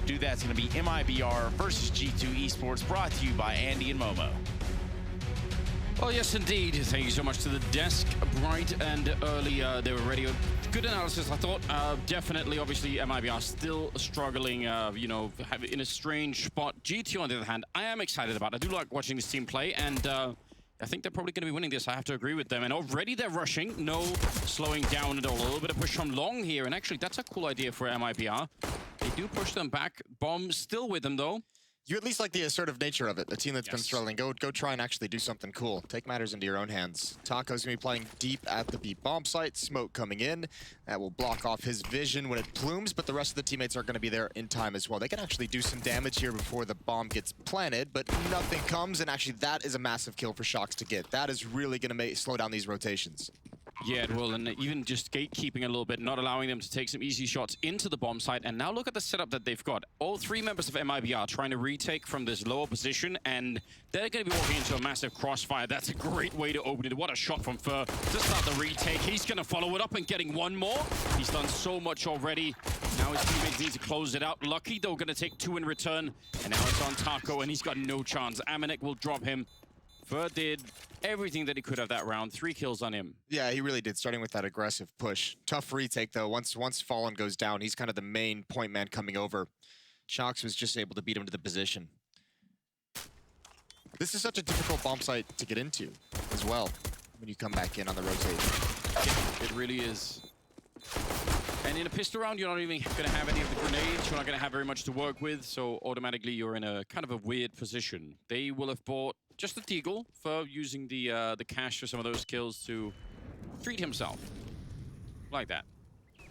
do that. It's going to be MIBR versus G2 Esports, brought to you by Andy and Momo. Well, yes, indeed. Thank you so much to the desk. Bright and early, they were ready. Good analysis, I thought. Definitely, obviously, MIBR still struggling, you know, in a strange spot. G2, on the other hand, I am excited about. I do like watching this team play, and I think they're probably going to be winning this. I have to agree with them. And already they're rushing. No slowing down at all. A little bit of push from long here. And actually, that's a cool idea for MIBR. They do push them back. Bomb still with them, though. You at least like the assertive nature of it. A team that's been struggling. Go try and actually do something cool. Take matters into your own hands. Taco's going to be playing deep at the B bomb site. Smoke coming in. That will block off his vision when it plumes, but the rest of the teammates are going to be there in time as well. They can actually do some damage here before the bomb gets planted, but nothing comes, and actually that is a massive kill for Shox to get. That is really going to slow down these rotations. Yeah, it will, and even just gatekeeping a little bit, not allowing them to take some easy shots into the bomb site. And now look at the setup that they've got. All three members of MIBR trying to retake from this lower position, and they're going to be walking into a massive crossfire. That's a great way to open it. What a shot from Fur to start the retake. He's going to follow it up and getting one more. He's done so much already. Now his teammates need to close it out. Lucky, though, going to take two in return. And now it's on Taco, and he's got no chance. Amanek will drop him. Fur did everything that he could have that round. 3 kills on him. Yeah, he really did, starting with that aggressive push. Tough retake, though. Once Fallen goes down, he's kind of the main point man coming over. Shox was just able to beat him to the position. This is such a difficult bomb site to get into as well when you come back in on the rotation. Yeah, it really is. And in a pistol round, you're not even going to have any of the grenades. You're not going to have very much to work with, so automatically you're in a kind of a weird position. They will have bought just a Deagle for using the cash for some of those kills to treat himself. Like that.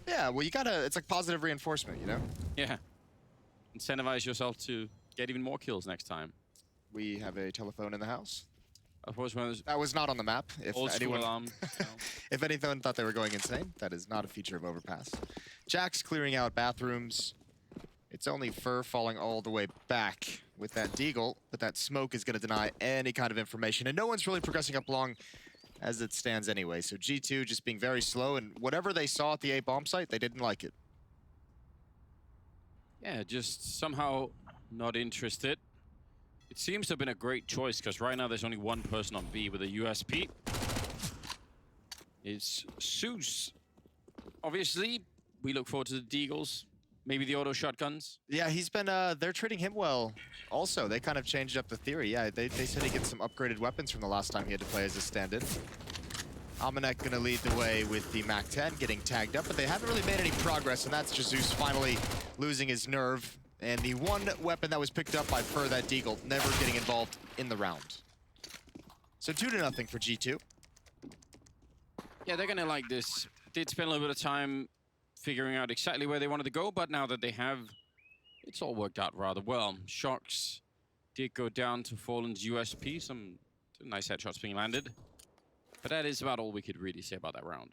Yeah, well, you gotta, it's like positive reinforcement, you know? Yeah. Incentivize yourself to get even more kills next time. We have a telephone in the house. Of course, when that was not on the map. If anyone, alarm, if anyone thought they were going insane, that is not a feature of Overpass. Jack's clearing out bathrooms. It's only Fur falling all the way back with that Deagle, but that smoke is going to deny any kind of information, and no one's really progressing up long as it stands anyway. So G2 just being very slow, and whatever they saw at the A bomb site, they didn't like it. Yeah, just somehow not interested. It seems to have been a great choice, because right now there's only one person on B with a USP. It's Zeus. Obviously, we look forward to the Deagles. Maybe the auto shotguns. Yeah, he's been, they're treating him well also. They kind of changed up the theory. Yeah, they said he gets some upgraded weapons from the last time he had to play as a stand-in. Amanek gonna lead the way with the MAC-10 getting tagged up, but they haven't really made any progress, and that's Jesus finally losing his nerve. And the one weapon that was picked up by Fur, that Deagle, never getting involved in the round. So 2-0 for G2. Yeah, they're gonna like this. Did spend a little bit of time figuring out exactly where they wanted to go, but now that they have, it's all worked out rather well. Shox did go down to Fallen's USP, some nice headshots being landed. But that is about all we could really say about that round.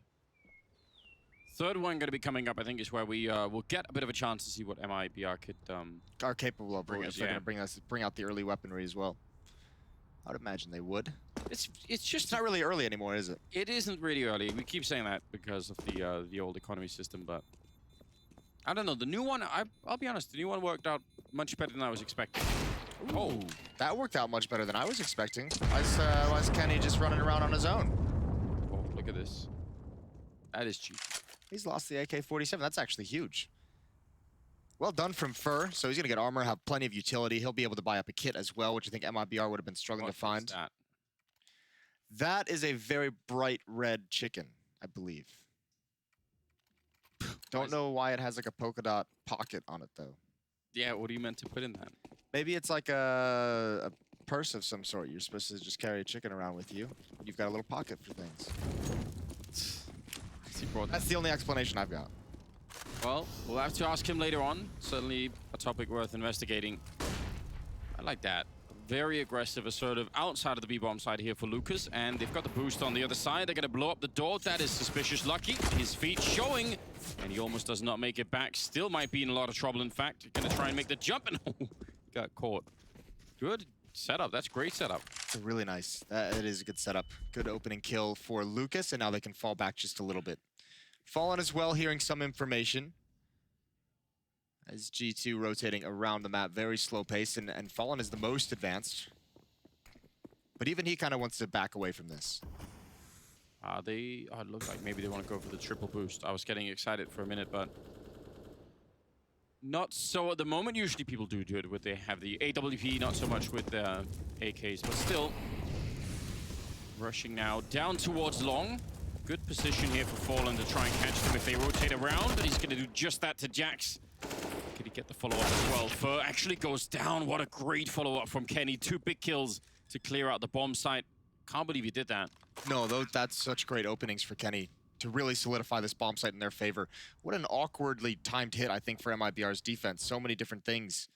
Third one going to be coming up, I think, is where we will get a bit of a chance to see what MIBR could are capable of bringing. They're yeah. going to bring out the early weaponry as well. I would imagine they would. It's not really early anymore, is it? It isn't really early. We keep saying that because of the old economy system, but I don't know. The new one, I'll be honest, the new one worked out much better than I was expecting. Ooh. Oh, that worked out much better than I was expecting. Why is Kenny just running around on his own? Oh, look at this. That is cheap. He's lost the AK-47. That's actually huge. Well done from Fur. So he's going to get armor, have plenty of utility. He'll be able to buy up a kit as well, which I think MIBR would have been struggling to find. That? That is a very bright red chicken, I believe. Don't know why it has like a polka dot pocket on it, though. Yeah, what are you meant to put in that? Maybe it's like a purse of some sort. You're supposed to just carry a chicken around with you. You've got a little pocket for things. That's the only explanation I've got. Well, we'll have to ask him later on. Certainly a topic worth investigating. I like that. Very aggressive, assertive, outside of the B-bomb side here for Lucas. And they've got the boost on the other side. They're going to blow up the door. That is suspicious. Lucky. His feet showing. And he almost does not make it back. Still might be in a lot of trouble, in fact. Going to try and make the jump. And got caught. Good setup. That's great setup. It's a really nice. That is a good setup. Good opening kill for Lucas. And now they can fall back just a little bit. Fallen as well, hearing some information. As G2 rotating around the map, very slow pace, and Fallen is the most advanced. But even he kind of wants to back away from this. It looks like maybe they want to go for the triple boost. I was getting excited for a minute, but not so at the moment. Usually people do it with they have the AWP, not so much with the AKs, but still. Rushing now down towards long. Good position here for Fallen to try and catch them if they rotate around, but he's going to do just that to Jax. Could he get the follow-up as well? Fur actually goes down. What a great follow-up from Kenny. 2 big kills to clear out the bomb site. Can't believe he did that. No, that's such great openings for Kenny to really solidify this bomb site in their favor. What an awkwardly timed hit, I think, for MIBR's defense. So many different things.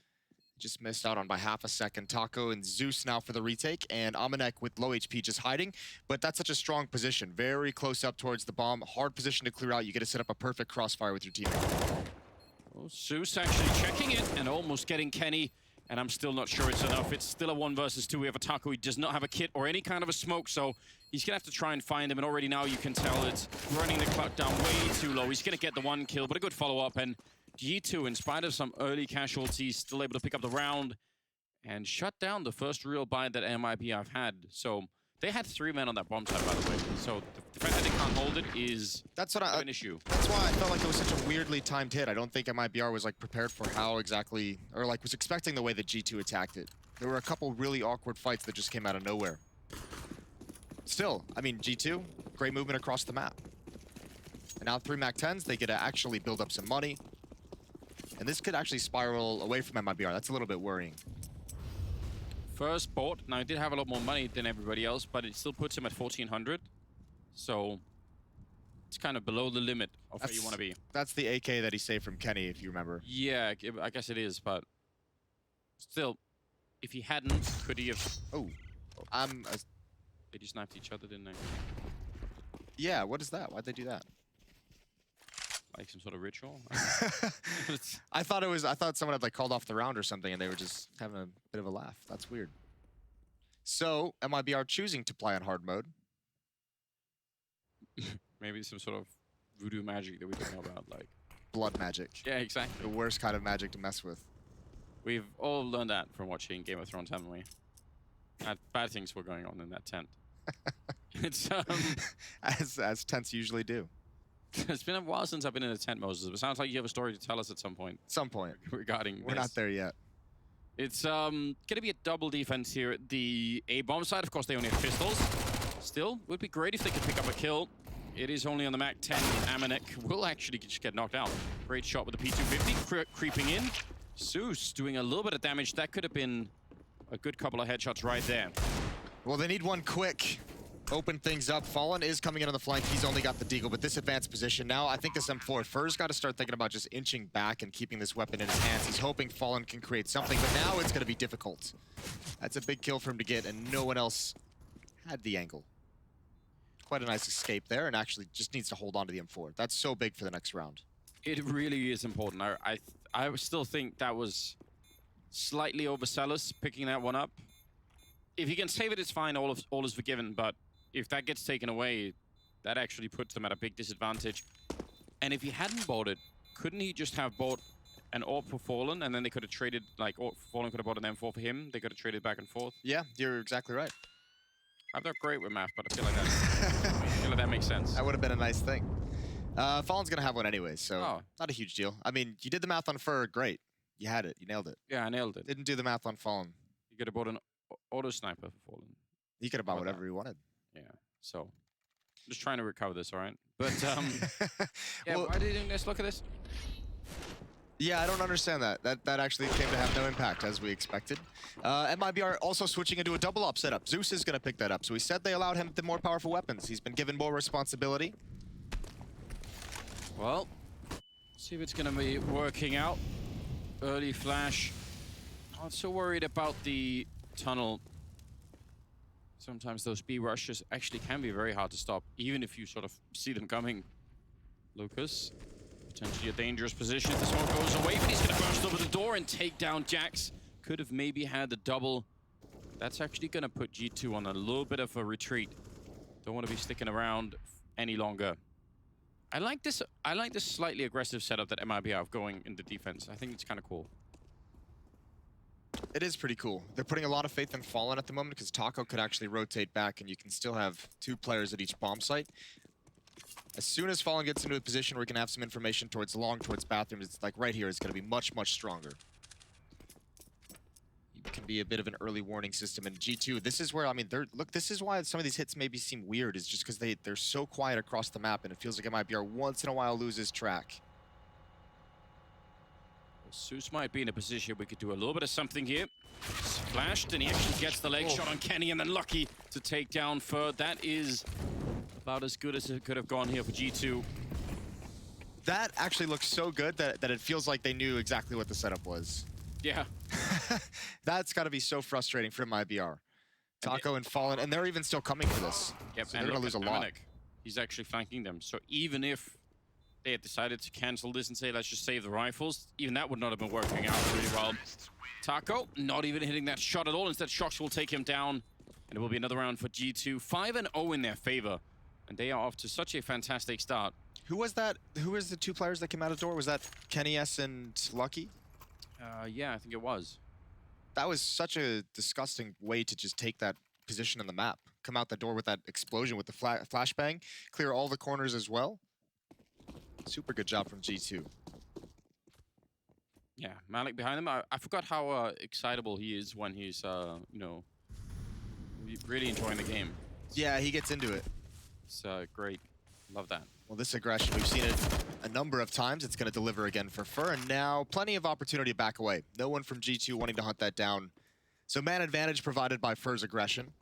Just missed out on by half a second. Taco and Zeus now for the retake, and Amanek with low HP just hiding. But that's such a strong position. Very close up towards the bomb. Hard position to clear out. You get to set up a perfect crossfire with your teammate. Well, Zeus actually checking it and almost getting Kenny. And I'm still not sure it's enough. It's still a 1 versus 2. We have a Taco. He does not have a kit or any kind of a smoke, so he's going to have to try and find him. And already now you can tell it's running the clock down way too low. He's going to get the 1 kill, but a good follow-up. And G2, in spite of some early casualties, still able to pick up the round and shut down the first real buy that MIBR have had. So they had 3 men on that bomb site, by the way. So the fact that they can't hold it is an issue. That's why I felt like it was such a weirdly timed hit. I don't think MIBR was like prepared for how exactly, or like was expecting the way that G2 attacked it. There were a couple really awkward fights that just came out of nowhere. Still, I mean, G2, great movement across the map. And now 3 MAC-10s, they get to actually build up some money. And this could actually spiral away from MIBR. That's a little bit worrying. First bought. Now, he did have a lot more money than everybody else, but it still puts him at 1,400. So it's kind of below the limit of where you want to be. That's the AK that he saved from Kenny, if you remember. Yeah, I guess it is, but still, if he hadn't, could he have... Oh, They just sniped each other, didn't they? Yeah, what is that? Why'd they do that? Like some sort of ritual? I thought someone had like called off the round or something and they were just having a bit of a laugh. That's weird. So, MIBR choosing to play on hard mode. Maybe some sort of voodoo magic that we don't know about, like... Blood magic. Yeah, exactly. The worst kind of magic to mess with. We've all learned that from watching Game of Thrones, haven't we? Bad things were going on in that tent. It's, as tents usually do. It's been a while since I've been in a tent, Moses. It sounds like you have a story to tell us at some point. Some point. Regarding We're not there yet. It's going to be a double defense here at the A-bomb side. Of course, they only have pistols. Still, would be great if they could pick up a kill. It is only on the MAC-10. Amanek will actually just get knocked out. Great shot with the P250 creeping in. Zeus doing a little bit of damage. That could have been a good couple of headshots right there. Well, they need one quick. Open things up. Fallen is coming in on the flank. He's only got the deagle, but this advanced position now, I think this M4, Fur's got to start thinking about just inching back and keeping this weapon in his hands. He's hoping Fallen can create something, but now it's going to be difficult. That's a big kill for him to get, and no one else had the angle. Quite a nice escape there, and actually just needs to hold on to the M4. That's so big for the next round. It really is important. I still think that was slightly overzealous, picking that one up. If he can save it, it's fine. All is forgiven, but if that gets taken away, that actually puts them at a big disadvantage. And if he hadn't bought it, couldn't he just have bought an AWP for Fallen, and then they could have traded, like, Fallen could have bought an M4 for him. They could have traded back and forth. Yeah, you're exactly right. I'm not great with math, but I feel like that makes sense. That would have been a nice thing. Fallen's going to have one anyway, so not a huge deal. I mean, you did the math on Fur, great. You had it. You nailed it. Yeah, I nailed it. Didn't do the math on Fallen. You could have bought an auto sniper for Fallen. He could have bought whatever he wanted. Yeah, so I'm just trying to recover this, all right? But, yeah, well, why are they doing this? Look at this. Yeah, I don't understand that. That actually came to have no impact, as we expected. MIBR also switching into a double op setup. Zeus is going to pick that up. So he said they allowed him the more powerful weapons. He's been given more responsibility. Well, see if it's going to be working out. Early flash. Not so worried about the tunnel. Sometimes those B rushes actually can be very hard to stop, even if you sort of see them coming. Lucas, potentially a dangerous position if the smoke goes away, but he's going to burst over the door and take down Jax. Could have maybe had the double. That's actually going to put G2 on a little bit of a retreat. Don't want to be sticking around any longer. I like this slightly aggressive setup that MIBR have going in the defense. I think it's kind of cool. It is pretty cool. They're putting a lot of faith in Fallen at the moment because Taco could actually rotate back and you can still have 2 players at each bomb site. As soon as Fallen gets into a position where we can have some information towards long, towards bathrooms, it's like right here, it's going to be much, much stronger. It can be a bit of an early warning system. And G2, this is where, I mean, look, this is why some of these hits maybe seem weird, is just because they're so quiet across the map and it feels like MIBR once in a while loses track. Zeus might be in a position we could do a little bit of something here. Splashed, and he actually gets the leg shot on Kenny, and then lucky to take down Fur. That is about as good as it could have gone here for G2. That actually looks so good that it feels like they knew exactly what the setup was. Yeah. That's got to be so frustrating for MIBR. Taco and Fallen, and they're even still coming for this. Yep, so they're going to lose a lot. He's actually flanking them. So even if they had decided to cancel this and say, let's just save the rifles, even that would not have been working out really well. Taco, not even hitting that shot at all. Instead, Shox will take him down, and it will be another round for G2. 5-0 in their favor, and they are off to such a fantastic start. Who was that? Who was the 2 players that came out of the door? Was that Kenny S and Lucky? Yeah, I think it was. That was such a disgusting way to just take that position on the map. Come out the door with that explosion with the flashbang, clear all the corners as well. Super good job from G2. Yeah, Malik behind him. I forgot how excitable he is when he's, you know, really enjoying the game. Yeah, he gets into it. It's great. Love that. Well, this aggression, we've seen it a number of times. It's going to deliver again for Fur, and now plenty of opportunity to back away. No one from G2 wanting to hunt that down. So man advantage provided by Fur's aggression.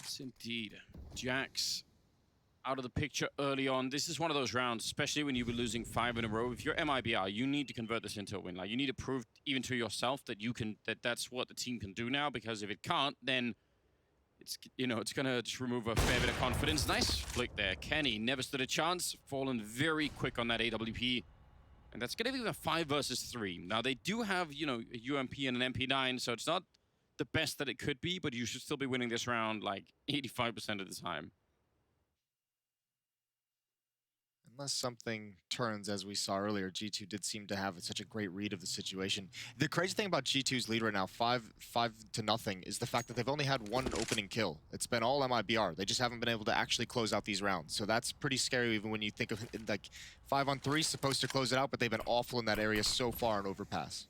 Yes, indeed. Jax out of the picture early on. This is one of those rounds, especially when you were losing 5 in a row. If you're MIBR, you need to convert this into a win. Like, you need to prove even to yourself that you can, that's what the team can do now, because if it can't, then it's, you know, it's gonna just remove a fair bit of confidence. Nice flick there. Kenny never stood a chance. Fallen very quick on that AWP. And that's gonna be a 5 versus 3. Now, they do have, you know, a UMP and an MP9, so it's not the best that it could be, but you should still be winning this round like 85% of the time. Unless something turns, as we saw earlier, G2 did seem to have such a great read of the situation. The crazy thing about G2's lead right now, 5-0, is the fact that they've only had 1 opening kill. It's been all MIBR. They just haven't been able to actually close out these rounds. So that's pretty scary even when you think of it, like 5-on-3 supposed to close it out, but they've been awful in that area so far in Overpass.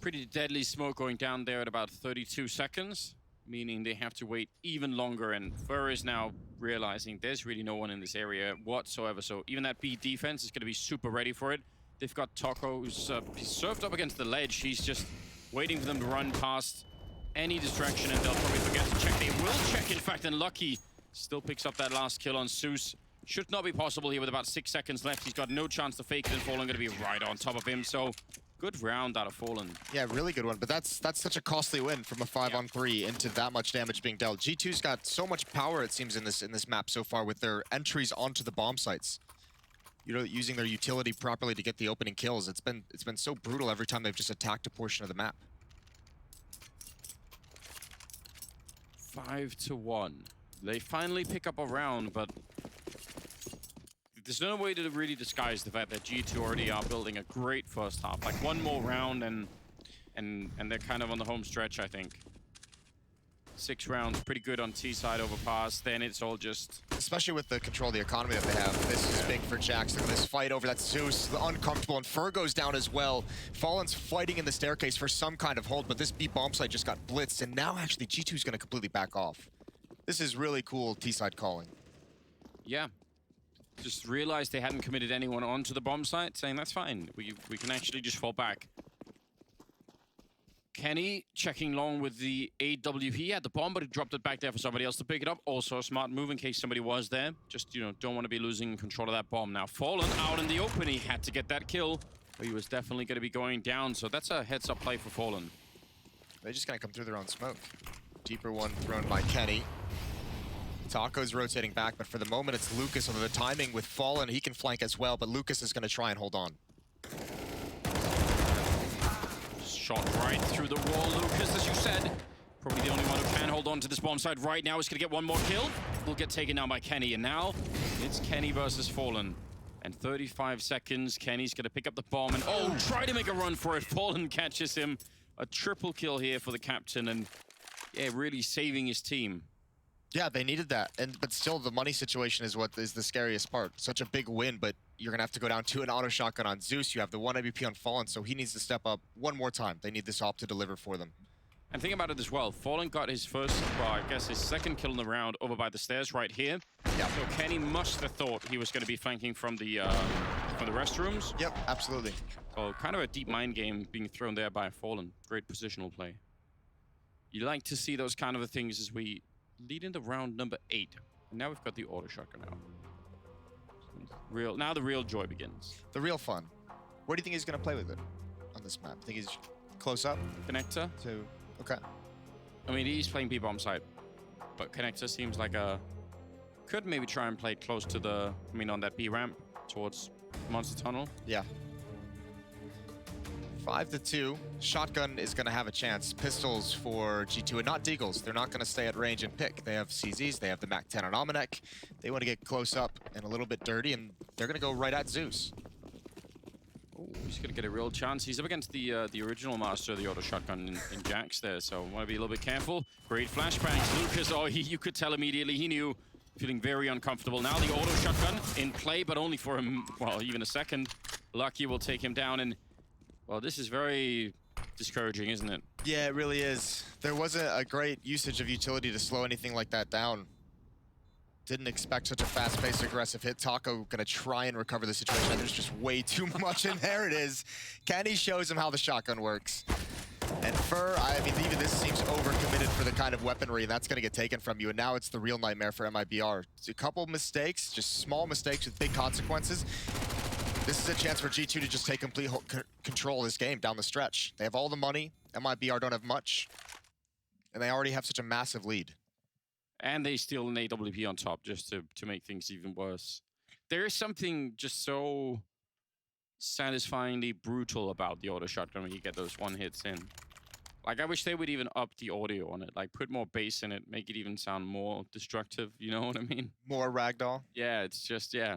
Pretty deadly smoke going down there at about 32 seconds. Meaning they have to wait even longer, and Fur is now realizing there's really no one in this area whatsoever, so even that B defense is going to be super ready for it. They've got Taco, who's he's surfed up against the ledge. He's just waiting for them to run past any distraction, and they'll probably forget to check. They will check, in fact, and Lucky still picks up that last kill on Zeus. Should not be possible here with about 6 seconds left. He's got no chance to fake it, and Fallen going to be right on top of him, so good round out of Fallen. Yeah, really good one, but that's such a costly win from a 5-on-3 into that much damage being dealt. G2's got so much power, it seems, in this map so far with their entries onto the bomb sites. You know, using their utility properly to get the opening kills. It's been so brutal every time they've just attacked a portion of the map. 5-1. They finally pick up a round, but there's no way to really disguise the fact that G2 already are building a great first half. Like, one more round and they're kind of on the home stretch, I think. 6 rounds, pretty good on T-side Overpass. Then it's all just... Especially with the control of the economy that they have. This is big for Jax. Look at this fight over that Zeus. Uncomfortable, and Fur goes down as well. Fallen's fighting in the staircase for some kind of hold, but this B bomb site just got blitzed, and now actually G2's going to completely back off. This is really cool T-side calling. Yeah. Just realized they hadn't committed anyone onto the bomb site, saying that's fine. We can actually just fall back. Kenny checking long with the AWP. He had the bomb, but he dropped it back there for somebody else to pick it up. Also a smart move in case somebody was there. Just, you know, don't want to be losing control of that bomb. Now, Fallen out in the open. He had to get that kill, but he was definitely going to be going down. So that's a heads-up play for Fallen. They're just going to come through their own smoke. Deeper one thrown by Kenny. Taco's rotating back, but for the moment it's Lucas. Although the timing with Fallen, he can flank as well, but Lucas is going to try and hold on. Shot right through the wall, Lucas, as you said. Probably the only one who can hold on to this bomb site right now. Is going to get one more kill. Will get taken down by Kenny. And now it's Kenny versus Fallen. And 35 seconds. Kenny's going to pick up the bomb and try to make a run for it. Fallen catches him. A triple kill here for the captain. And yeah, really saving his team. Yeah, they needed that. But still, the money situation is what is the scariest part. Such a big win, but you're going to have to go down to an auto shotgun on Zeus. You have the 1 ABP on Fallen, so he needs to step up one more time. They need this op to deliver for them. And think about it as well. Fallen got his first, well, I guess his second kill in the round over by the stairs right here. Yeah. So Kenny must have thought he was going to be flanking from the restrooms. Yep, absolutely. So kind of a deep mind game being thrown there by Fallen. Great positional play. You like to see those kind of things as we lead into round number 8. And now we've got the auto shotgun out. Now the real joy begins. The real fun. Where do you think he's going to play with it on this map? Think he's close up? Connector. Okay. I mean, he's playing B-bomb site. But Connector seems like could maybe try and play close to the, on that B ramp towards Monster Tunnel. Yeah. 5-2. Shotgun is going to have a chance. Pistols for G2 and not Deagles. They're not going to stay at range and pick. They have CZs. They have the MAC-10 on Almanac. They want to get close up and a little bit dirty, and they're going to go right at Zeus. Oh, he's going to get a real chance. He's up against the original master of the auto shotgun in Jax there, so want to be a little bit careful. Great flashbangs. Lucas, you could tell immediately. He knew. Feeling very uncomfortable. Now the auto shotgun in play, but only for him, well, even a second. Lucky will take him down, and well, this is very discouraging, isn't it? Yeah, it really is. There wasn't a great usage of utility to slow anything like that down. Didn't expect such a fast-paced, aggressive hit. Taco gonna try and recover the situation. There's just way too much, and there it is. Kenny shows him how the shotgun works. And Fur, I mean, even this seems overcommitted for the kind of weaponry, and that's gonna get taken from you. And now it's the real nightmare for MIBR. It's a couple mistakes, just small mistakes with big consequences. This is a chance for G2 to just take complete control of this game down the stretch. They have all the money. MIBR don't have much. And they already have such a massive lead. And they steal an AWP on top just to make things even worse. There is something just so satisfyingly brutal about the auto shotgun when you get those one hits in. Like, I wish they would even up the audio on it. Like, put more bass in it, make it even sound more destructive. You know what I mean? More ragdoll? Yeah, it's just, yeah.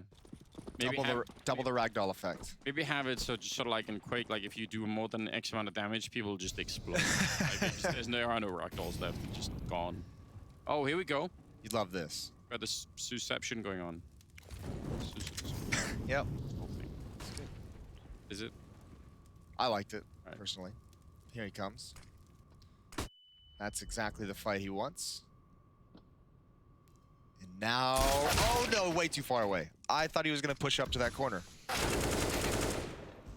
Maybe double the ragdoll effect. Maybe have it so just sort of like in Quake, like if you do more than X amount of damage, people just explode. Like there are no ragdolls left, just gone. Oh, here we go. You'd love this. Got this Susception going on. Yep. Is it? I liked it, right. Personally. Here he comes. That's exactly the fight he wants. And now... Oh, no, way too far away. I thought he was going to push up to that corner.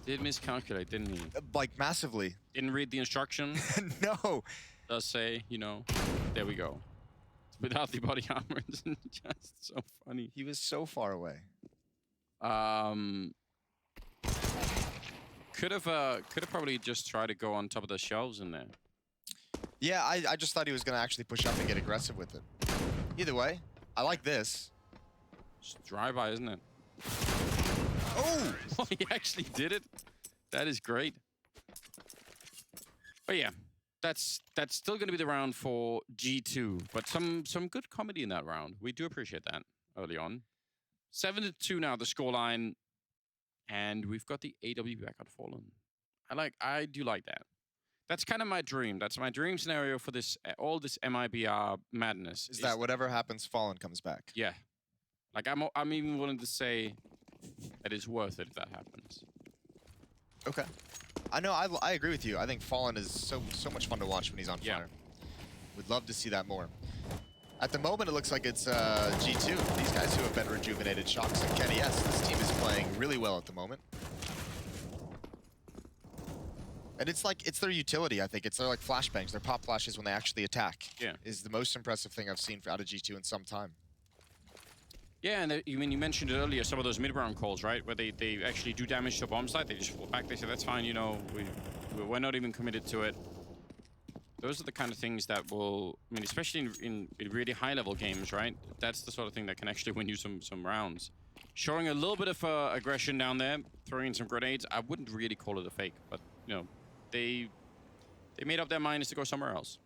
Did miscalculate, didn't he? Like, massively. Didn't read the instruction. No. Does say, there we go. Without the body armor, it's just so funny. He was so far away. Could have probably just tried to go on top of the shelves in there. Yeah, I just thought he was going to actually push up and get aggressive with it. Either way, I like this. Just drive-by, isn't it? Oh! He actually did it. That is great. But yeah, that's still going to be the round for G2. But some good comedy in that round. We do appreciate that early on. 7-2 now, the scoreline. And we've got the AW back on Fallen. I do like that. That's kind of my dream. That's my dream scenario for this all this MIBR madness. Is that whatever happens, Fallen comes back? Yeah. Like I'm even willing to say that it's worth it if that happens. Okay. I know. I agree with you. I think Fallen is so much fun to watch when he's on fire. Would love to see that more. At the moment, it looks like it's G2. These guys who have been rejuvenated. Shocks and Kenny. Yes, this team is playing really well at the moment. And it's their utility, I think. It's their flashbangs, their pop flashes when they actually attack. Yeah. Is the most impressive thing I've seen out of G2 in some time. Yeah, and you mentioned it earlier, some of those mid-round calls, right? Where they actually do damage to a bomb site, they just fall back, they say, that's fine, we're not even committed to it. Those are the kind of things that will, especially in really high-level games, right? That's the sort of thing that can actually win you some rounds. Showing a little bit of aggression down there, throwing in some grenades. I wouldn't really call it a fake, but, they made up their minds to go somewhere else.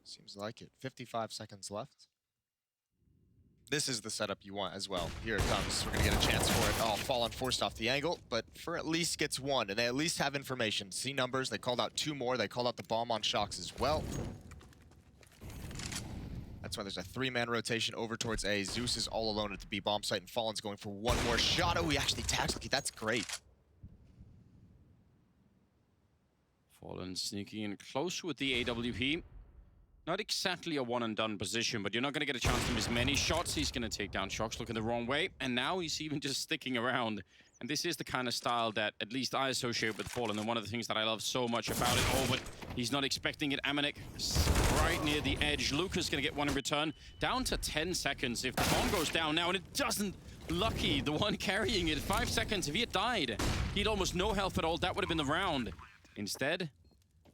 Seems like it. 55 seconds left. This is the setup you want as well. Here it comes. We're going to get a chance for it. Oh, Fallen forced off the angle, but for at least gets one, and they at least have information. See numbers. They called out 2 more. They called out the bomb on Shocks as well. That's why there's a 3-man rotation over towards A. Zeus is all alone at the B bomb site, and Fallen's going for one more shot. Oh, he actually tags Lucky. That's great. Fallen sneaking in close with the AWP. Not exactly a one-and-done position, but you're not going to get a chance to miss many shots. He's going to take down Shocks, looking the wrong way, and now he's even just sticking around. And this is the kind of style that at least I associate with Fallen, and one of the things that I love so much about it. Oh, but he's not expecting it. Amanek right near the edge. Luca's going to get one in return. Down to 10 seconds if the bomb goes down now, and it doesn't. Lucky, the one carrying it, 5 seconds. If he had died, he'd almost no health at all. That would have been the round. Instead,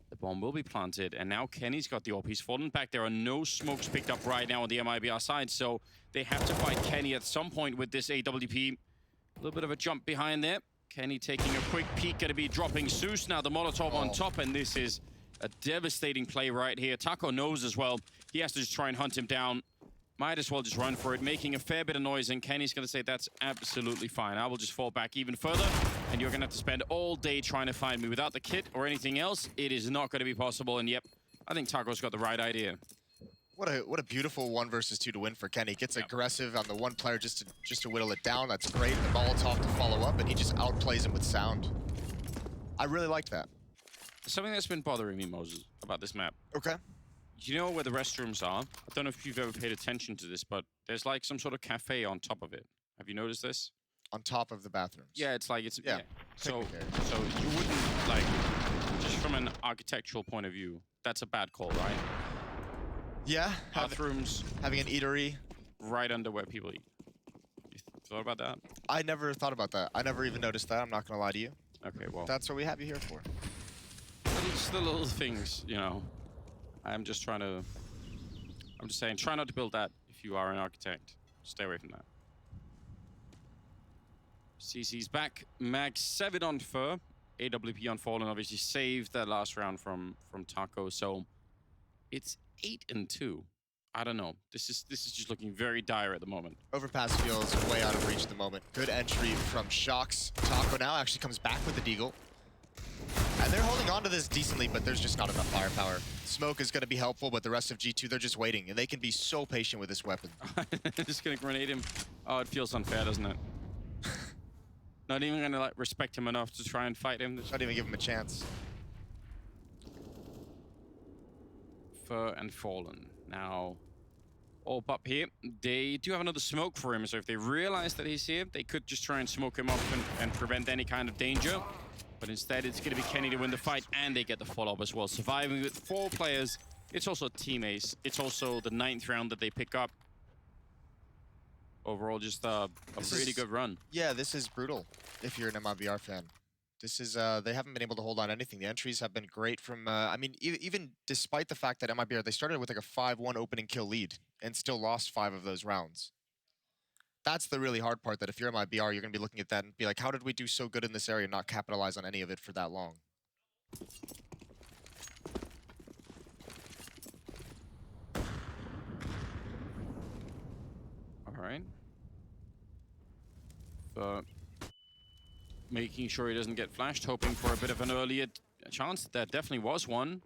the bomb will be planted, and now Kenny's got the AWP. He's fallen back. There are no smokes picked up right now on the MIBR side, so they have to fight Kenny at some point with this AWP. A little bit of a jump behind there. Kenny taking a quick peek, going to be dropping Zeus now, the Molotov on top, and this is a devastating play right here. Taco knows as well. He has to just try and hunt him down. Might as well just run for it, making a fair bit of noise, and Kenny's going to say, that's absolutely fine. I will just fall back even further, and you're going to have to spend all day trying to find me. Without the kit or anything else, it is not going to be possible, and yep, I think Taco's got the right idea. What a beautiful 1 versus 2 to win for Kenny. Gets aggressive on the one player just to whittle it down. That's great. The Molotov to follow up, and he just outplays him with sound. I really like that. Something that's been bothering me, Moses, about this map. Okay. You know where the restrooms are? I don't know if you've ever paid attention to this, but there's like some sort of cafe on top of it. Have you noticed this? On top of the bathrooms. Yeah, it's like, Yeah. So you wouldn't, like, just from an architectural point of view, that's a bad call, right? Yeah. Bathrooms. Having an eatery. Right under where people eat. You thought about that? I never thought about that. I never even noticed that. I'm not going to lie to you. Okay, well. That's what we have you here for. It's the little things, you know. I'm just saying, try not to build that if you are an architect. Stay away from that. CC's back. Mag 7 on Fur. AWP on Fallen obviously saved that last round from Taco. So it's 8-2. I don't know. This is just looking very dire at the moment. Overpass feels way out of reach at the moment. Good entry from Shocks. Taco now actually comes back with the Deagle. And they're holding on to this decently, but there's just not enough firepower. Smoke is going to be helpful, but the rest of G2, they're just waiting, and they can be so patient with this weapon. Just going to grenade him. Oh, it feels unfair, doesn't it? Not even going to like respect him enough to try and fight him. Not even give him a chance. Fur and Fallen. Now, Orb up here. They do have another smoke for him, so if they realize that he's here, they could just try and smoke him off and prevent any kind of danger. But instead, it's going to be Kenny to win the fight, and they get the follow-up as well. Surviving with 4 players. It's also a team ace. It's also the 9th round that they pick up. Overall, just a pretty good run. Yeah, this is brutal if you're an MIBR fan. This is, they haven't been able to hold on to anything. The entries have been great from, I mean, even despite the fact that MIBR, they started with like a 5-1 opening kill lead and still lost 5 of those rounds. That's the really hard part, that if you're MIBR, you're going to be looking at that and be like, how did we do so good in this area and not capitalize on any of it for that long? All right. Making sure he doesn't get flashed, hoping for a bit of an earlier chance. There definitely was one.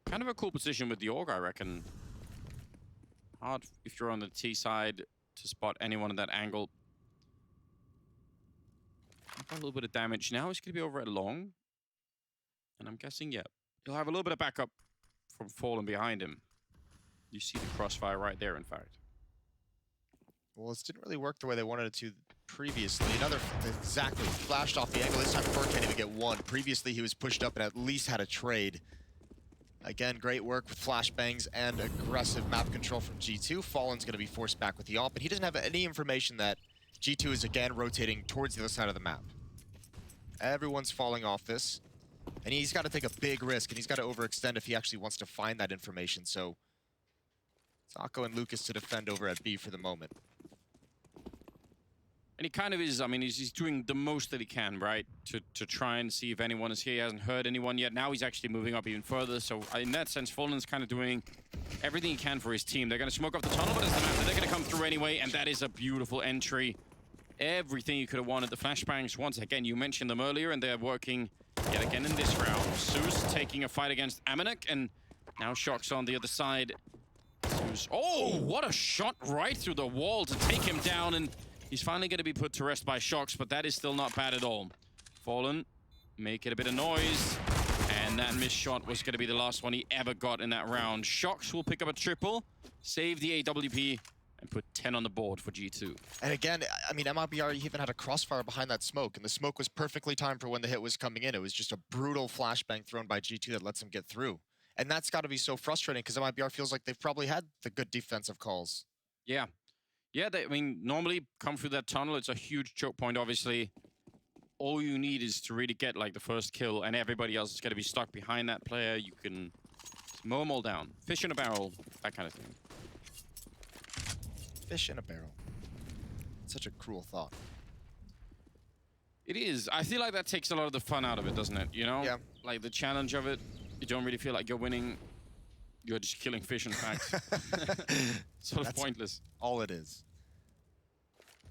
Kind of a cool position with the AUG, I reckon. Hard if you're on the T side to spot anyone at that angle. A little bit of damage. Now he's going to be over at long. And I'm guessing, yeah, he'll have a little bit of backup from Fallen behind him. You see the crossfire right there, in fact. Well, this didn't really work the way they wanted it to previously. Exactly, flashed off the angle. This time Fur can't even get one. Previously, he was pushed up and at least had a trade. Again, great work with flashbangs and aggressive map control from G2. Fallen's going to be forced back with the AWP, and he doesn't have any information that G2 is again rotating towards the other side of the map. Everyone's falling off this, and he's got to take a big risk, and he's got to overextend if he actually wants to find that information. So, Taco and Lucas to defend over at B for the moment. And he kind of is, I mean, he's doing the most that he can, right? To try and see if anyone is here. He hasn't heard anyone yet. Now he's actually moving up even further. So in that sense, Fallen's kind of doing everything he can for his team. They're going to smoke off the tunnel, but it's the map that they're going to come through anyway. And that is a beautiful entry. Everything you could have wanted. The flashbangs, once again, you mentioned them earlier, and they're working yet again in this round. Zeus taking a fight against Amanek, and now Shock's on the other side. Zeus, oh, what a shot right through the wall to take him down, and he's finally going to be put to rest by Shocks, but that is still not bad at all. Fallen, make it a bit of noise, and that missed shot was going to be the last one he ever got in that round. Shocks will pick up a triple, save the AWP, and put 10 on the board for G2. And again, I mean, MIBR even had a crossfire behind that smoke, and the smoke was perfectly timed for when the hit was coming in. It was just a brutal flashbang thrown by G2 that lets him get through. And that's got to be so frustrating, because MIBR feels like they've probably had the good defensive calls. Yeah. Yeah, I mean, normally come through that tunnel, it's a huge choke point, obviously. All you need is to really get, like, the first kill, and everybody else is going to be stuck behind that player. You can mow them all down. Fish in a barrel, that kind of thing. Fish in a barrel. Such a cruel thought. It is. I feel like that takes a lot of the fun out of it, doesn't it? You know? Yeah. Like, the challenge of it, you don't really feel like you're winning. You're just killing fish, in fact. Sort of That's pointless. All it is.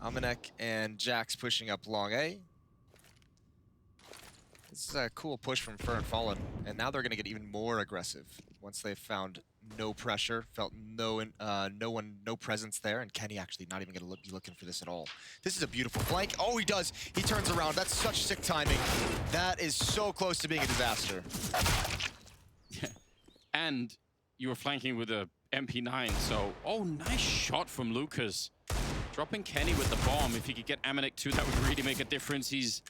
Amanek and Jax pushing up long A. This is a cool push from Fer and Fallen, and now they're going to get even more aggressive once they've found no pressure, felt no presence there, and Kenny actually not even going to be looking for this at all. This is a beautiful flank. Oh, he does. He turns around. That's such sick timing. That is so close to being a disaster. Yeah. And you were flanking with a MP9, so... Oh, nice shot from Lucas. Dropping Kenny with the bomb. If he could get Amanek too, that would really make a difference. He's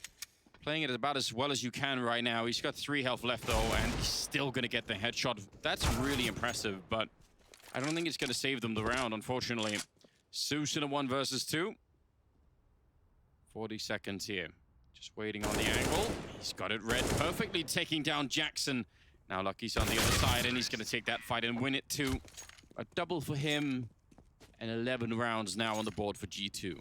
playing it about as well as you can right now. He's got 3 health left, though, and he's still going to get the headshot. That's really impressive, but I don't think it's going to save them the round, unfortunately. Zeus in a 1 versus 2. 40 seconds here. Just waiting on the angle. He's got it read perfectly, taking down Jackson. Now Lucky's on the other side, and he's going to take that fight and win it too. A double for him, and 11 rounds now on the board for G2.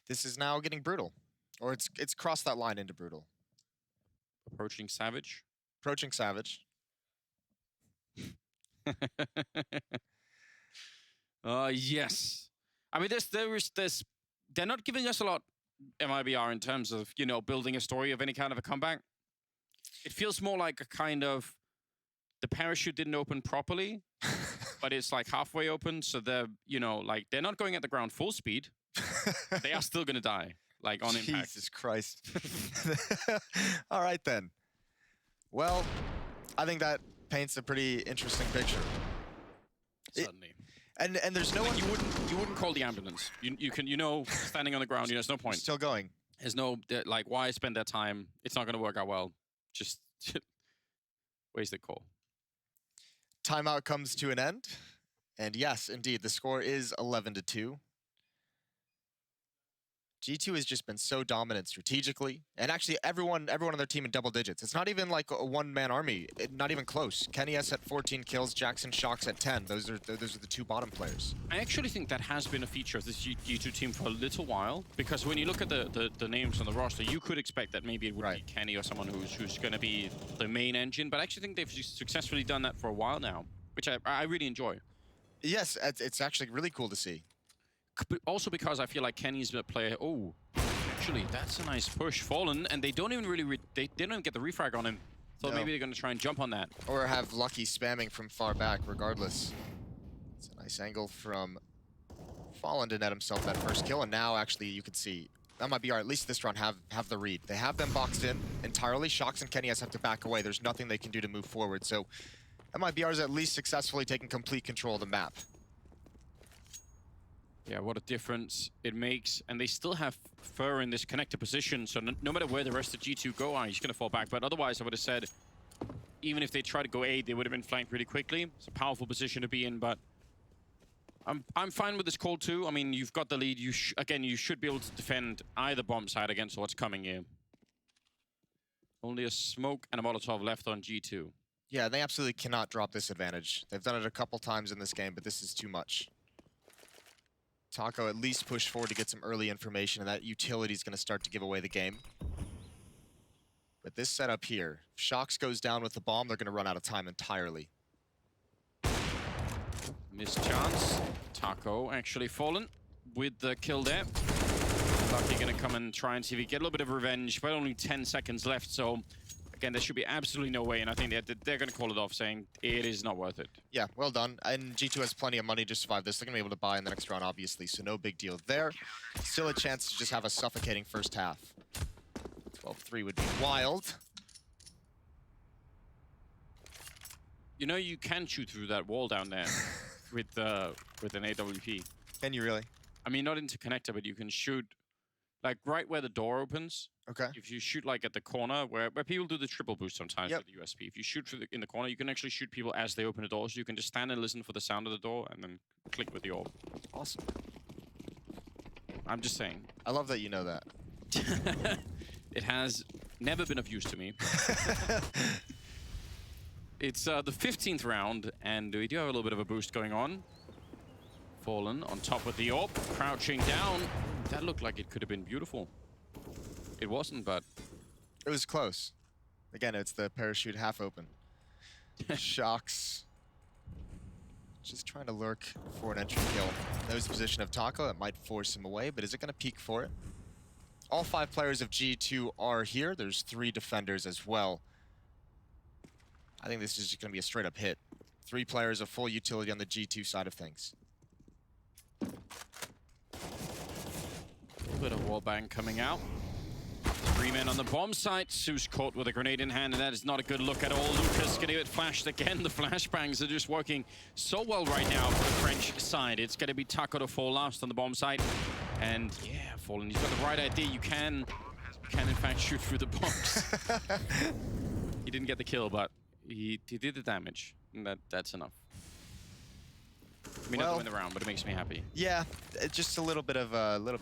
This is now getting brutal. Or it's crossed that line into brutal. Approaching Savage. Approaching Savage. Yes. I mean, they're not giving us a lot, MIBR, in terms of, you know, building a story of any kind of a comeback. It feels more like a kind of, the parachute didn't open properly, but it's like halfway open, so they're, you know, like, they're not going at the ground full speed. They are still going to die, like, on impact. Jesus Christ. All right, then. Well, I think that paints a pretty interesting picture. Suddenly. And there's no one... You wouldn't call the ambulance. You can, you know, standing on the ground, you know, there's no point. Still going. There's no, like, why spend that time? It's not going to work out well. Just wasted call. Timeout comes to an end. And yes, indeed, the score is 11-2. G2 has just been so dominant strategically, and actually everyone on their team in double digits. It's not even like a one-man army, not even close. Kenny S at 14 kills, Jackson Shocks at 10. Those are the 2 bottom players. I actually think that has been a feature of this G2 team for a little while, because when you look at the names on the roster, you could expect that maybe it would be Kenny or someone who's going to be the main engine, but I actually think they've successfully done that for a while now, which I really enjoy. Yes, it's actually really cool to see. But also because I feel like Kenny's a player. Oh, actually, that's a nice push. Fallen, and they don't even really they didn't even get the refrag on him. So maybe they're going to try and jump on that. Or have Lucky spamming from far back, regardless. It's a nice angle from Fallen to net himself that first kill, and now actually you can see MIBR, at least this round, have the read. They have them boxed in entirely. Shocks and Kenny have to back away. There's nothing they can do to move forward. So MIBR is at least successfully taking complete control of the map. Yeah, what a difference it makes. And they still have Fer in this connector position, so no matter where the rest of G2 go, he's going to fall back. But otherwise, I would have said, even if they try to go A, they would have been flanked pretty quickly. It's a powerful position to be in, but I'm fine with this call too. I mean, you've got the lead. Again, you should be able to defend either bomb side against what's coming here. Only a smoke and a Molotov left on G2. Yeah, they absolutely cannot drop this advantage. They've done it a couple times in this game, but this is too much. Taco at least push forward to get some early information, and that utility is going to start to give away the game. But this setup here, if Shox goes down with the bomb, they're going to run out of time entirely. Missed chance. Taco actually fallen with the kill there. Lucky gonna come and try and see if he get a little bit of revenge, but only 10 seconds left, so again, there should be absolutely no way, and I think they're gonna call it off, saying it is not worth it. Yeah, well done. And G2 has plenty of money to survive this. They're gonna be able to buy in the next round, obviously, so no big deal there. Still a chance to just have a suffocating first half. 12-3 would be wild. You know, you can shoot through that wall down there with an AWP. Can you really? I mean, not into connector, but you can shoot like right where the door opens. Okay. If you shoot like at the corner where people do the triple boost sometimes Yep. with the USP. If you shoot in the corner, you can actually shoot people as they open the door. So you can just stand and listen for the sound of the door and then click with the orb. Awesome. I'm just saying. I love that you know that. It has never been of use to me. It's the 15th round, and we do have a little bit of a boost going on. Fallen on top of the orb, crouching down. That looked like it could have been beautiful. It wasn't, but... It was close. Again, it's the parachute half open. Shox. Just trying to lurk for an entry kill. Knows the position of Taco. That might force him away, but is it going to peek for it? All 5 players of G2 are here. There's 3 defenders as well. I think this is just going to be a straight-up hit. 3 players of full utility on the G2 side of things. A little bit of wallbang coming out. 3 men on the bomb site. Zeus caught with a grenade in hand, and that is not a good look at all. Lucas gonna get flashed again. The flashbangs are just working so well right now for the French side. It's gonna be Taco to fall last on the bomb site. And yeah, Fallen, he's got the right idea. You can in fact shoot through the bombs. He didn't get the kill, but he did the damage. And that's enough. I mean, not to win the round, but it makes me happy. Yeah, just a little bit of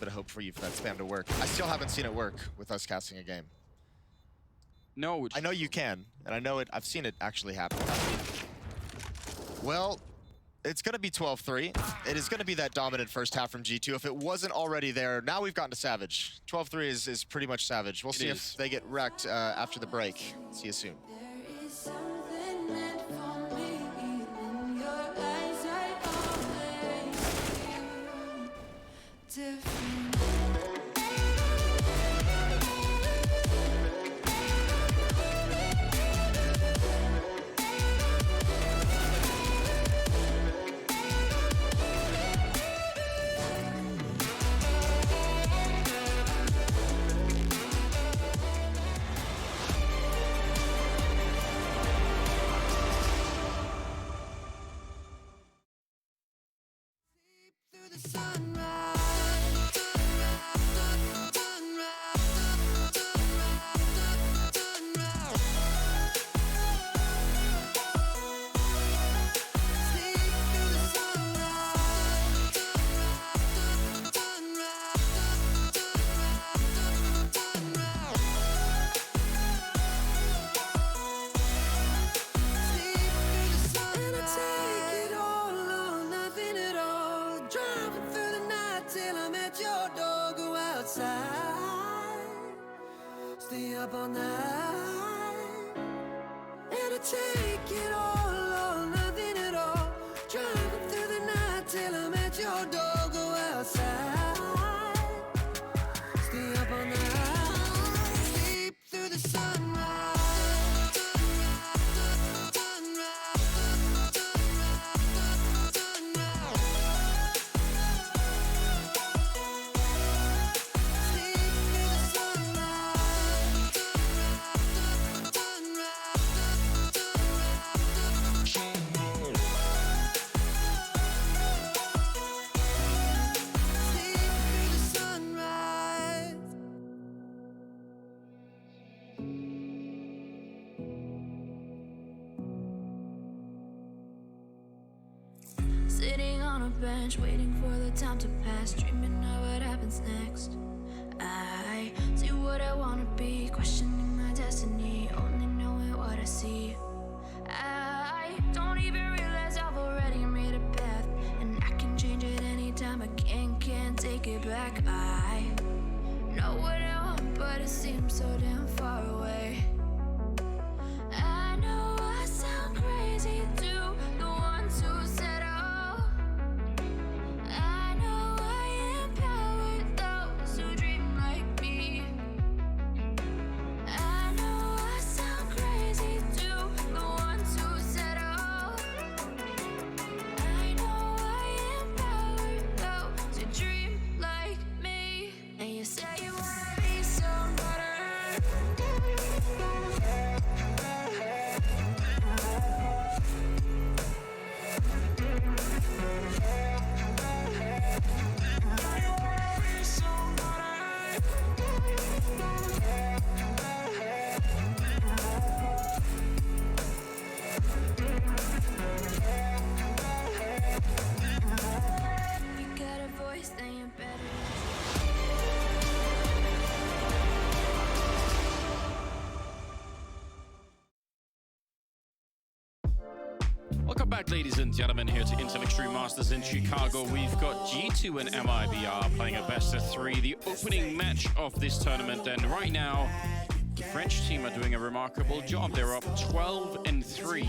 hope for you for that spam to work. I still haven't seen it work with us casting a game. No, I know you can, and I know it. I've seen it actually happen. Well, it's going to be 12-3. It is going to be that dominant first half from G2. If it wasn't already there, now we've gotten to Savage. 12-3 is pretty much Savage. We'll see if they get wrecked after the break. See you soon. Stay up all night, and I take it all or nothing at all. Driving through the night till I'm at your door. Go outside, stay up all night, sleep through the sunrise. Sitting on a bench, waiting for the time to pass, dreaming of what happens next. I see what I wanna be, questioning my destiny, only knowing what I see. I don't even realize I've already made a path, and I can change it anytime. I can't it seems so damn far away. I know I sound crazy to the ones who said oh. I know I empower those who dream like me. I know I sound crazy to the ones who said oh. I know I empower those who dream like me. And you say you wanna be somebody. You got a voice, then you better. Welcome back, ladies and gentlemen, here to Intel Extreme Masters in Chicago. We've got G2 and MIBR playing a best-of-3, the opening match of this tournament. And right now, the French team are doing a remarkable job. They're up 12-3.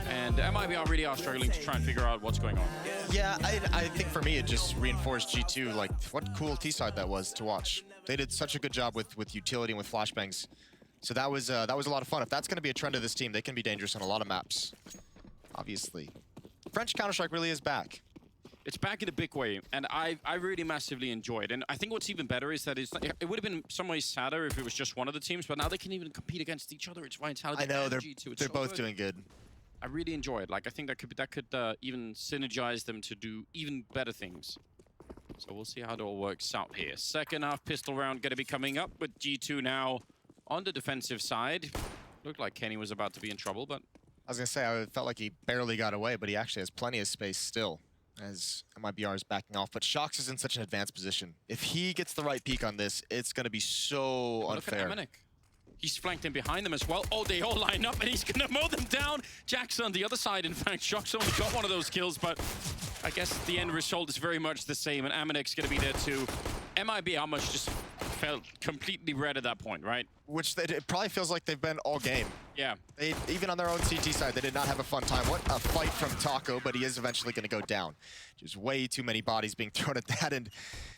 And MIBR really are struggling to try and figure out what's going on. Yeah, I think for me, it just reinforced G2, like, what cool T-side that was to watch. They did such a good job with utility and with flashbangs. So that was a lot of fun. If that's going to be a trend of this team, they can be dangerous on a lot of maps. Obviously. French Counter-Strike really is back. It's back in a big way, and I really massively enjoy it. And I think what's even better is that it would have been in some ways sadder if it was just one of the teams, but now they can even compete against each other. It's Vitality. I know, and they're G2. It's they're so both good. doing good. I really enjoy it. Like, I think that could even synergize them to do even better things. So we'll see how it all works out here. Second half pistol round going to be coming up with G2 now on the defensive side. Looked like Kenny was about to be in trouble, but I was going to say, I felt like he barely got away, but he actually has plenty of space still as MIBR is backing off. But Shox is in such an advanced position. If he gets the right peek on this, it's going to be so unfair. Look at Amanek. He's flanked in behind them as well. Oh, they all line up, and he's going to mow them down. Jack's on the other side. In fact, Shox only got one of those kills, but I guess the end result is very much the same, and Amanek's going to be there too. MIBR must just felt completely red at that point, right? Which it probably feels like they've been all game. Yeah. Even on their own CT side, they did not have a fun time. What a fight from Taco, but he is eventually going to go down. Just way too many bodies being thrown at that. And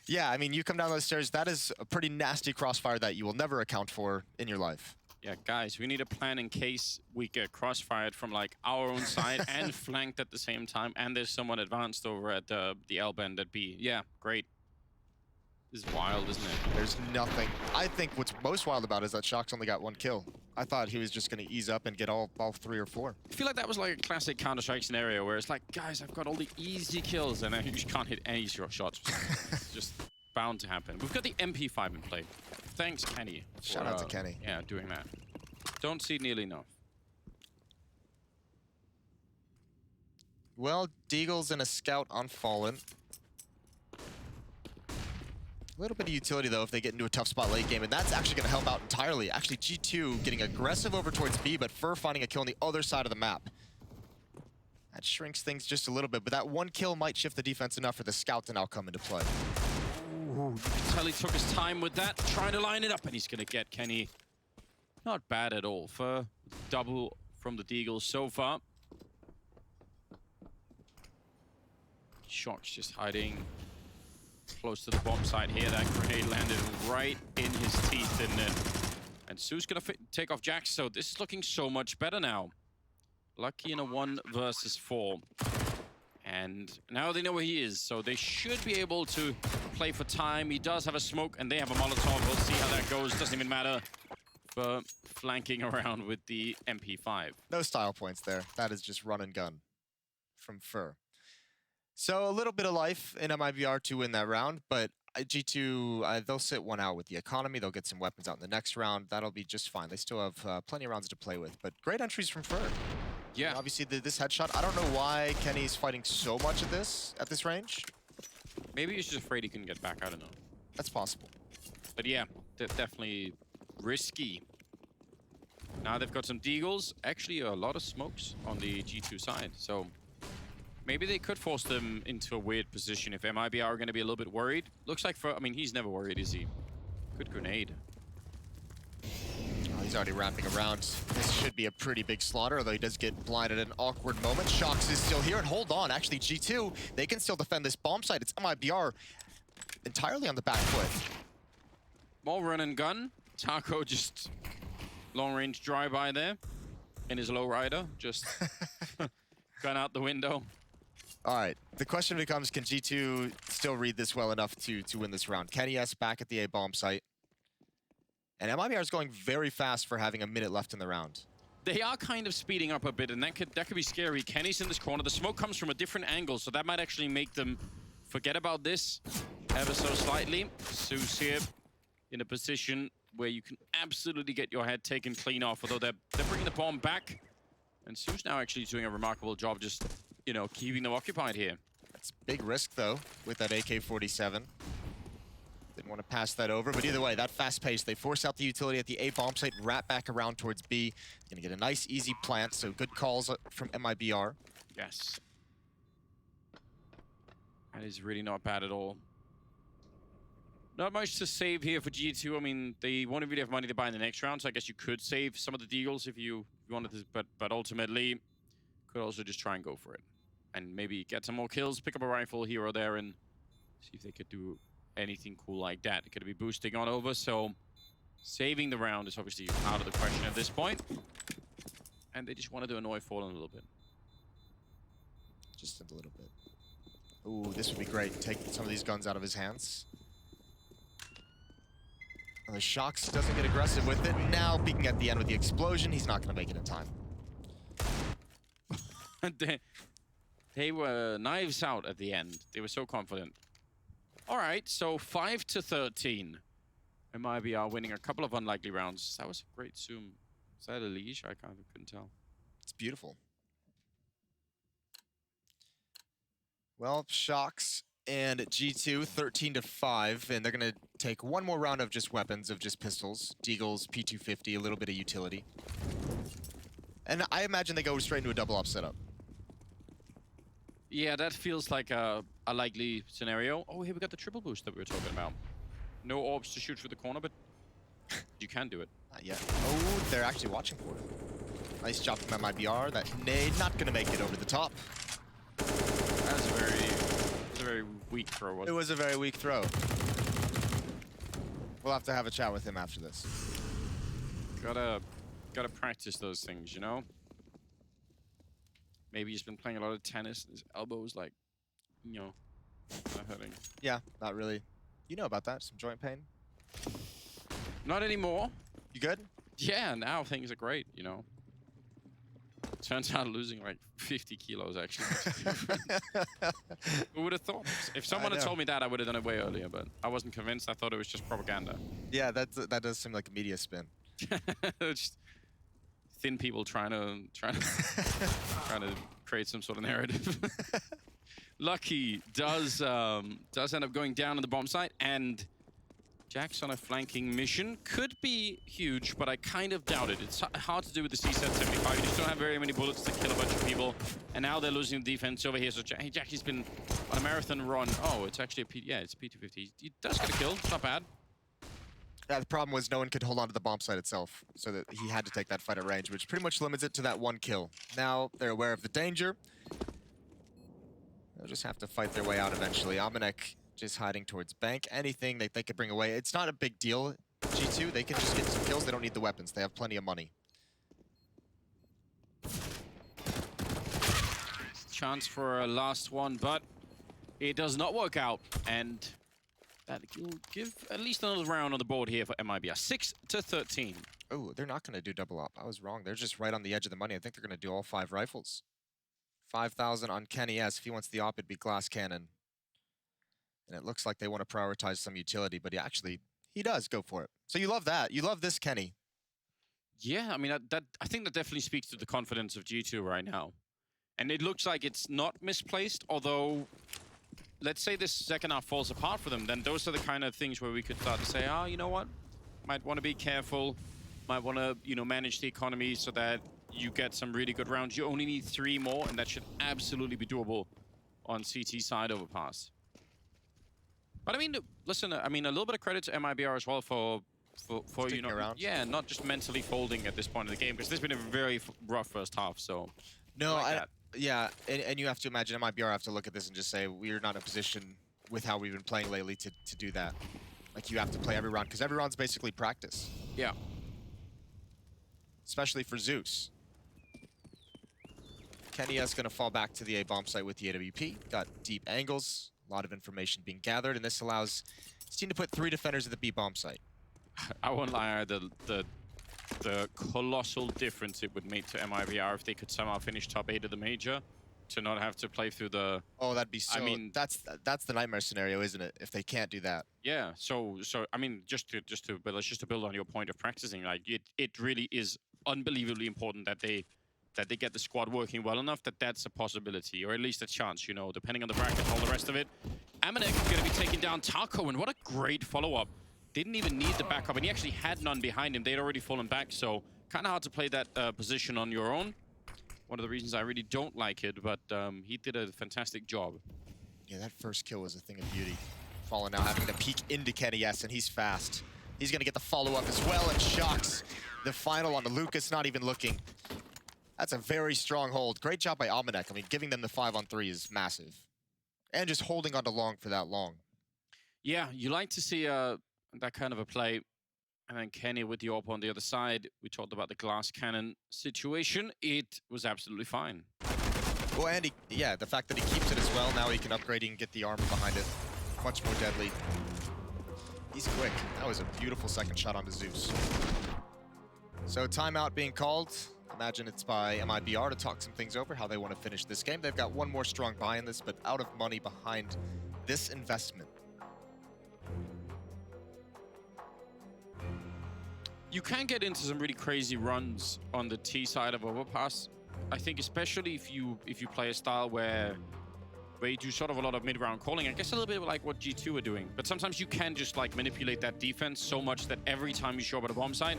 yeah, I mean, you come down those stairs, that is a pretty nasty crossfire that you will never account for in your life. Yeah, guys, we need a plan in case we get crossfired from like our own side and flanked at the same time, and there's someone advanced over at the L bend at B. Yeah, great. This is wild, isn't it? There's nothing. I think what's most wild about it is that Shox only got one kill. I thought he was just going to ease up and get all 3 or 4. I feel like that was like a classic Counter-Strike scenario where it's like, guys, I've got all the easy kills, and then you just can't hit any shots. It's just bound to happen. We've got the MP5 in play. Thanks, Kenny. Shout out to Kenny. Yeah, doing that. Don't see nearly enough. Well, Deagle's and a scout on Fallen. A little bit of utility, though, if they get into a tough spot late game, and that's actually going to help out entirely. Actually, G2 getting aggressive over towards B, but Fur finding a kill on the other side of the map. That shrinks things just a little bit, but that one kill might shift the defense enough for the scout to now come into play. Ooh, you can tell he took his time with that, trying to line it up, and he's going to get Kenny. Not bad at all. Fur double from the Deagle so far. Shox just hiding close to the bomb site here. That grenade landed right in his teeth, didn't it? And Sue's gonna take off Jax, so this is looking so much better now. Lucky in a 1 versus 4. And now they know where he is, so they should be able to play for time. He does have a smoke, and they have a Molotov. We'll see how that goes. Doesn't even matter for flanking around with the MP5. No style points there. That is just run and gun from Fur. So a little bit of life in MIBR to win that round, but G2, they'll sit one out with the economy. They'll get some weapons out in the next round. That'll be just fine. They still have plenty of rounds to play with, but great entries from Fur. Yeah. And obviously, this headshot, I don't know why Kenny's fighting so much at this range. Maybe he's just afraid he can get back. I don't know. That's possible. But yeah, definitely risky. Now they've got some Deagles. Actually, a lot of smokes on the G2 side. So maybe they could force them into a weird position if MIBR are going to be a little bit worried. Looks like I mean, he's never worried, is he? Good grenade. He's already wrapping around. This should be a pretty big slaughter, although he does get blinded at an awkward moment. Shox is still here, and hold on, actually G2, they can still defend this bomb site. It's MIBR entirely on the back foot. More run and gun. Taco just long-range drive-by there in his lowrider, just gun out the window. All right, the question becomes, can G2 still read this well enough to win this round? Kenny S back at the A bomb site. And MIBR is going very fast for having a minute left in the round. They are kind of speeding up a bit, and that could be scary. Kenny's in this corner. The smoke comes from a different angle, so that might actually make them forget about this ever so slightly. Zeus here in a position where you can absolutely get your head taken clean off, although they're bringing the bomb back. And Zeus now actually doing a remarkable job just, you know, keeping them occupied here. That's big risk, though, with that AK-47. Didn't want to pass that over, but either way, that fast pace, they force out the utility at the A bomb site, wrap back around towards B. Gonna get a nice, easy plant, so good calls from MIBR. Yes. That is really not bad at all. Not much to save here for G2. I mean, they won't really have money to buy in the next round, so I guess you could save some of the deals if you wanted to, but ultimately, could also just try and go for it. And maybe get some more kills, pick up a rifle here or there, and see if they could do anything cool like that. It could be boosting on over, so saving the round is obviously out of the question at this point. And they just wanted to annoy Fallen a little bit. Just a little bit. Ooh, this would be great. Take some of these guns out of his hands. And the Shox doesn't get aggressive with it. Now, peeking at the end with the explosion, he's not going to make it in time. They were knives out at the end. They were so confident. All right, so 5-13. MIBR winning a couple of unlikely rounds. That was a great zoom. Is that a leash? I couldn't tell. It's beautiful. Well, Shox and G2, 13-5, and they're going to take one more round of just weapons, of just pistols. Deagles, P250, a little bit of utility. And I imagine they go straight into a double op setup. Yeah, that feels like a likely scenario. Oh, here we got the triple boost that we were talking about. No orbs to shoot through the corner, but you can do it. Not yet. Oh, they're actually watching for it. Nice job from MIBR. That nade not going to make it over the top. That was a very weak throw, wasn't it? It was a very weak throw. We'll have to have a chat with him after this. Gotta practice those things, you know? Maybe he's been playing a lot of tennis. His elbow's like, you know, not hurting. Yeah, not really. You know about that, some joint pain? Not anymore. You good? Yeah, now things are great, you know. Turns out losing like 50 kilos actually. Who would have thought? If someone had told me that, I would have done it way earlier, but I wasn't convinced. I thought it was just propaganda. Yeah, that does seem like a media spin. Just thin people trying to create some sort of narrative. Lucky does end up going down on the bomb site, and Jack's on a flanking mission. Could be huge, but I kind of doubt it. It's hard to do with the C-75. You just don't have very many bullets to kill a bunch of people, and now they're losing the defense over here. So Jackie's been on a marathon run. Oh, it's actually it's a P250. He does get a kill. It's not bad. Yeah, the problem was no one could hold on to the bomb site itself, so that he had to take that fight at range, which pretty much limits it to that one kill. Now they're aware of the danger. They'll just have to fight their way out eventually. Amanek just hiding towards bank. Anything that they could bring away. It's not a big deal. G2, they can just get some kills. They don't need the weapons. They have plenty of money. Chance for a last one, but it does not work out. And that will give at least another round on the board here for MIBR. 6-13. Oh, they're not going to do double up. I was wrong. They're just right on the edge of the money. I think they're going to do all 5 rifles. 5,000 on Kenny S. If he wants the op, it'd be glass cannon. And it looks like they want to prioritize some utility, but he does go for it. So you love that. You love this Kenny. Yeah, I mean, I think that definitely speaks to the confidence of G2 right now. And it looks like it's not misplaced, although let's say this second half falls apart for them, then those are the kind of things where we could start to say, oh, you know what? Might want to be careful. Might want to, you know, manage the economy so that you get some really good rounds. You only need 3 more, and that should absolutely be doable on CT side Overpass. But I mean, listen, I mean, a little bit of credit to MIBR as well for for you know, around. yeah, not just mentally folding at this point in the game, because this has been a very rough first half. So No, like that. yeah, and you have to imagine MIBR have to look at this and just say we're not in a position with how we've been playing lately to do that. Like you have to play every round because every round's basically practice, Yeah. especially for Zeus. Kenya's gonna fall back to the A bomb site with the AWP. Got deep angles, a lot of information being gathered, and this allows his team to put 3 defenders at the B bomb site. I won't lie, the colossal difference it would make to MIBR if they could somehow finish top 8 of the major, to not have to play through the... Oh, that'd be so... I mean, that's the nightmare scenario, isn't it? If they can't do that. Yeah, so I mean, just to build on your point of practicing, like it really is unbelievably important that they get the squad working well enough that that's a possibility, or at least a chance, you know, depending on the bracket and all the rest of it. Amanek is going to be taking down Taco, and what a great follow-up. Didn't even need the backup, and he actually had none behind him. They'd already fallen back, so kind of hard to play that position on your own. One of the reasons I really don't like it, but he did a fantastic job. Yeah, that first kill was a thing of beauty. Fallen now having to peek into Kenny, yes, and he's fast. He's going to get the follow-up as well, and shocks the final on the Lucas, not even looking. That's a very strong hold. Great job by Amanek. I mean, giving them the 5-on-3 is massive. And just holding on to long for that long. Yeah, you like to see that kind of a play. And then Kenny with the AWP on the other side. We talked about the glass cannon situation. It was absolutely fine. Well, and yeah, the fact that he keeps it as well, now he can upgrade and get the armor behind it. Much more deadly. He's quick. That was a beautiful second shot onto Zeus. So timeout being called. Imagine it's by MIBR to talk some things over, how they want to finish this game. They've got one more strong buy in this, but out of money behind this investment. You can get into some really crazy runs on the T side of Overpass. I think especially if you play a style where you do sort of a lot of mid-round calling. I guess a little bit like what G2 are doing. But sometimes you can just like manipulate that defense so much that every time you show up at a bomb site,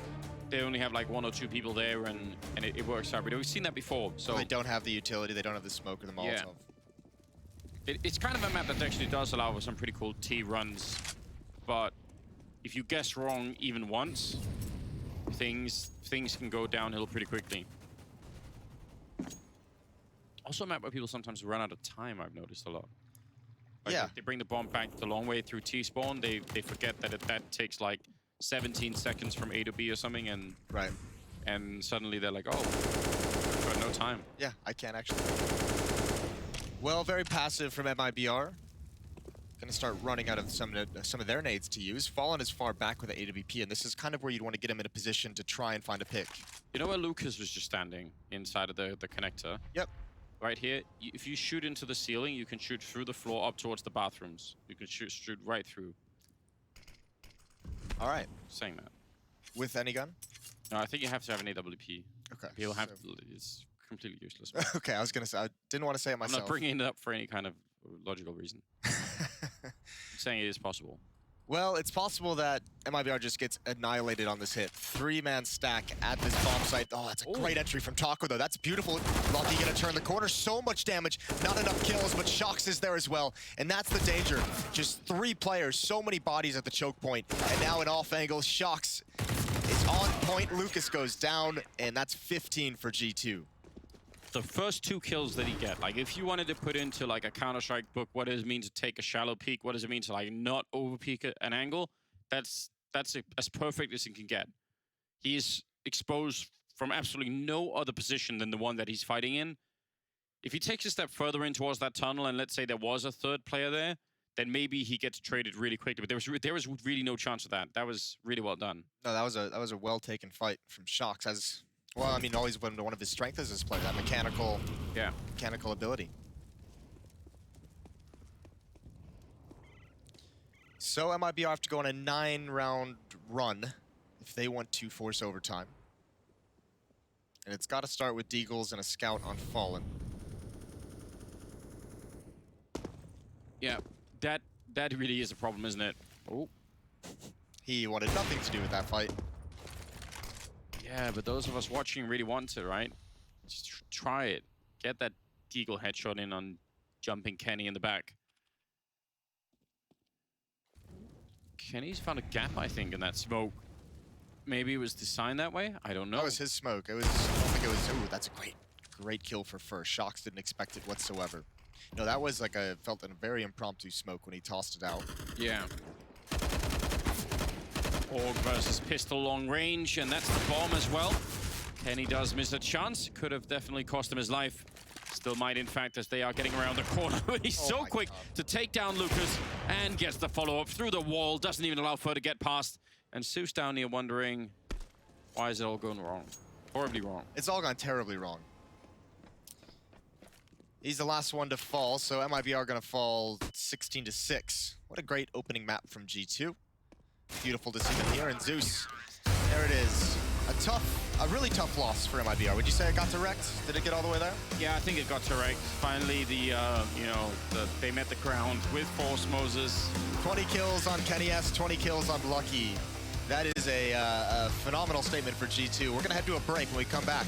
they only have like 1 or 2 people there, and it works out. But we've seen that before. So they don't have the utility, they don't have the smoke or the Molotov. Yeah. It's kind of a map that actually does allow for some pretty cool T runs. But if you guess wrong even once, things can go downhill pretty quickly. Also a map where people sometimes run out of time, I've noticed a lot. Like yeah. They bring the bomb back the long way through T-spawn, they forget that that takes like 17 seconds from A to B or something, and right. And suddenly they're like, oh, I've got no time. Yeah, I can't actually. Well, very passive from MIBR. Gonna start running out of some of their nades to use. Fallen is far back with the AWP, and this is kind of where you'd want to get him in a position to try and find a pick. You know where Lucas was just standing? Inside of the connector? Yep. Right here, if you shoot into the ceiling, you can shoot through the floor up towards the bathrooms. You can shoot right through. All right. Saying that. With any gun? No, I think you have to have an AWP. Okay. You'll have it's completely useless. Okay, I was gonna say, I didn't want to say it myself. I'm not bringing it up for any kind of logical reason. I'm saying it is possible. Well, it's possible that MIBR just gets annihilated on this hit. 3-man stack at this bomb site. Oh, that's a great entry from Taco, though. That's beautiful. Lucky gonna turn the corner. So much damage. Not enough kills, but Shox is there as well. And that's the danger. Just 3 players, so many bodies at the choke point. And now in off angle, Shox is on point. Lucas goes down, and that's 15 for G2. The first 2 kills that he get, like if you wanted to put into like a Counter-Strike book, what does it mean to take a shallow peek? What does it mean to like not over peek an angle? That's as perfect as he can get. He is exposed from absolutely no other position than the one that he's fighting in. If he takes a step further in towards that tunnel, and let's say there was a 3rd player there, then maybe he gets traded really quickly. But there was really no chance of that. That was really well done. No, that was a well-taken fight from Shox. As well, I mean, always one of his strengths as this player, that mechanical ability. So MIBR have to go on a 9-round run if they want to force overtime. And it's got to start with Deagles and a scout on Fallen. Yeah, that really is a problem, isn't it? Oh. He wanted nothing to do with that fight. Yeah, but those of us watching really want it, right? Just try it. Get that Deagle headshot in on jumping Kenny in the back. Kenny's found a gap, I think, in that smoke. maybe it was designed that way. I don't know. That was his smoke. I don't think it was. Ooh, that's a great kill for first. Shox didn't expect it whatsoever. No, that was like felt a very impromptu smoke when he tossed it out. Yeah. Org versus pistol long range, and that's the bomb as well. Kenny does miss a chance. Could have definitely cost him his life. Still might, in fact, as they are getting around the corner. He's so quick to take down Lucas and gets the follow-up through the wall. Doesn't even allow Fur to get past. And Seuss down here wondering, why is it all going wrong? Horribly wrong. It's all gone terribly wrong. He's the last one to fall, so MIBR gonna fall 16-6. What a great opening map from G2. Beautiful to see them here, and Zeus, there it is. A really tough loss for MIBR. Would you say it got direct? Did it get all the way there? Yeah, I think it got direct. Finally, they met the ground with Force Moses. 20 kills on Kenny S, 20 kills on Lucky. That is a phenomenal statement for G2. We're gonna head to a break. When we come back,